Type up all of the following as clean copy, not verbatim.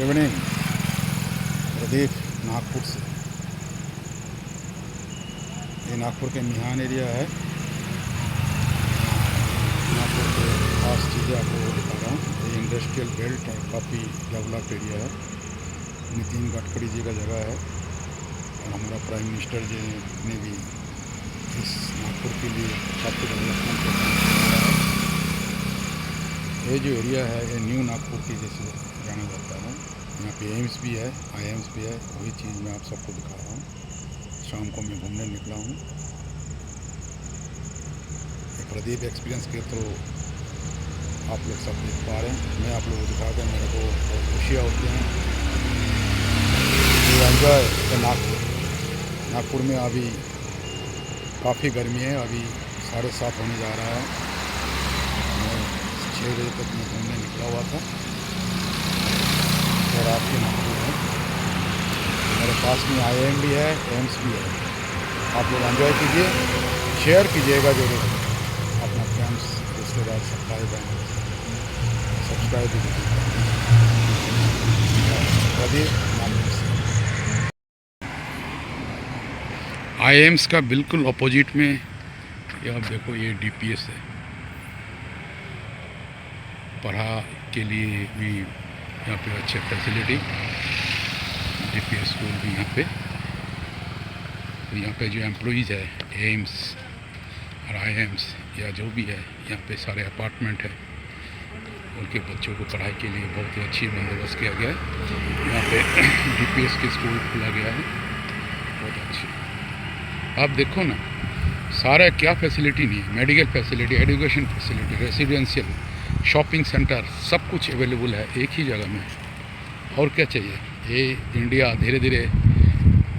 Evening. Pradeep Nagpur से। ये नागपुर के मिहान एरिया है। नागपुर के खास चीज़ें आपको दिखा रहा हूँ। ये इंडस्ट्रियल बेल्ट है, काफ़ी डेवलप एरिया है। नितिन गडकरी जी का जगह है और हमारा प्राइम मिनिस्टर जी ने भी इस नागपुर के लिए काफ़ी डेवलपमेंट का काम किया है। ये जो एरिया है ये न्यू नागपुर की जैसे जाना जाता है। यहाँ पे एम्स भी है, आईएम्स भी है। वही चीज़ मैं आप सबको दिखा रहा हूँ। शाम को मैं घूमने निकला हूँ। प्रदीप एक्सपीरियंस के थ्रू आप लोग सब देख पा रहे हैं। मैं आप लोगों को दिखा कर मेरे को बहुत खुशियाँ होती हैं। एंजॉय नागपुर में अभी काफ़ी गर्मी है। अभी 7:30 होने जा रहा है। मैं 6 बजे तक मैं घूमने निकला हुआ था और आपके नागपुर है। मेरे पास में आईएम भी है, एम्स भी है। आप लोग एंजॉय कीजिए, शेयर कीजिएगा जरूर अपना फ्रेंड्स रिश्तेदार सब्सक्राइब भी कीजिए। आईएम्स का बिल्कुल अपोजिट में ये आप देखो, ये डीपीएस है। पढ़ा के लिए भी यहाँ पे अच्छे फैसिलिटी, डीपीएस स्कूल भी यहाँ पे। तो यहाँ पे जो एम्प्लॉइज़ है एम्स और आईएम्स या जो भी है, यहाँ पे सारे अपार्टमेंट है। उनके बच्चों को पढ़ाई के लिए बहुत ही अच्छी बंदोबस्त किया गया है। यहाँ पे डीपीएस के स्कूल खुला गया है, बहुत अच्छी। आप देखो ना, सारा क्या फैसिलिटी नहीं है। Medical facility, education facility, residential, shopping centre, सब कुछ अवेलेबल है एक ही जगह में। और क्या चाहिए। ये इंडिया धीरे धीरे,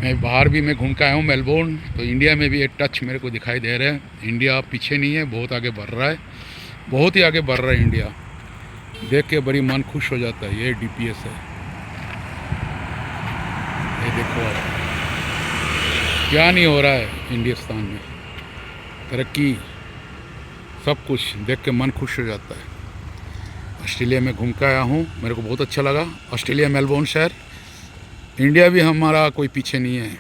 मैं बाहर भी मैं घूम के आया हूँ मेलबोर्न, तो इंडिया में भी एक टच मेरे को दिखाई दे रहा है। इंडिया पीछे नहीं है, बहुत आगे बढ़ रहा है, बहुत ही आगे बढ़ रहा है इंडिया। देख के बड़ी मन खुश हो जाता है। ये डीपीएस है, ये देखो आप क्या नहीं हो रहा है हिंदुस्तान में। तरक्की, सब कुछ देख के मन खुश हो जाता है। ऑस्ट्रेलिया में घूम के आया हूँ, मेरे को बहुत अच्छा लगा। ऑस्ट्रेलिया मेलबोर्न शहर। इंडिया भी हमारा कोई पीछे नहीं है।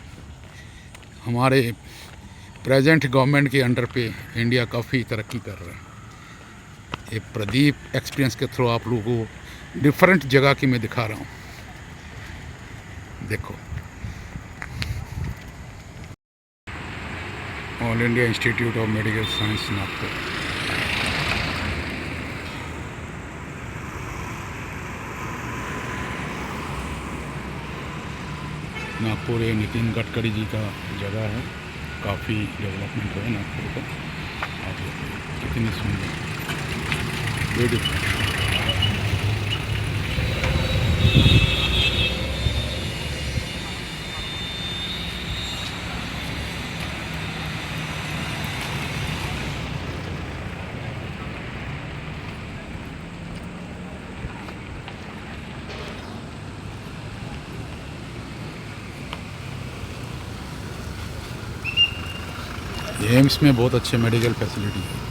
हमारे प्रेजेंट गवर्नमेंट के अंडर पे इंडिया काफ़ी तरक्की कर रहा है। ये प्रदीप एक्सपीरियंस के थ्रू आप लोगों को डिफरेंट जगह की मैं दिखा रहा हूँ। देखो, all India institute of medical science Nagpur. Nagpur ये नितिन गडकरी जी का जगह है। काफ़ी डेवलपमेंट है नागपुर का। आप कितनी सुंदर, ब्यूटीफुल। एम्स में बहुत अच्छे मेडिकल फैसिलिटी है।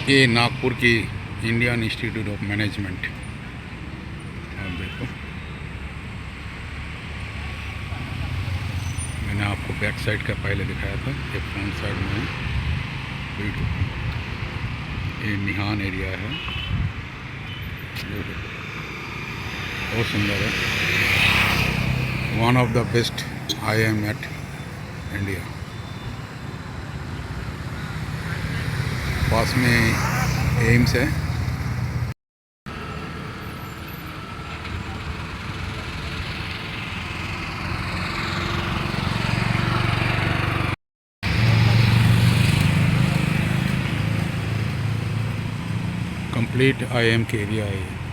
ये नागपुर की इंडियन इंस्टीट्यूट ऑफ मैनेजमेंट। आप देखो, मैंने आपको बैक साइड का पहले दिखाया था, ये फ्रंट साइड में है। ब्यूटीफुल। ये मिहान एरिया है, बहुत सुंदर है। One of the best IIM at India. पास में एम्स है। कंप्लीट आईएम के एरिया है।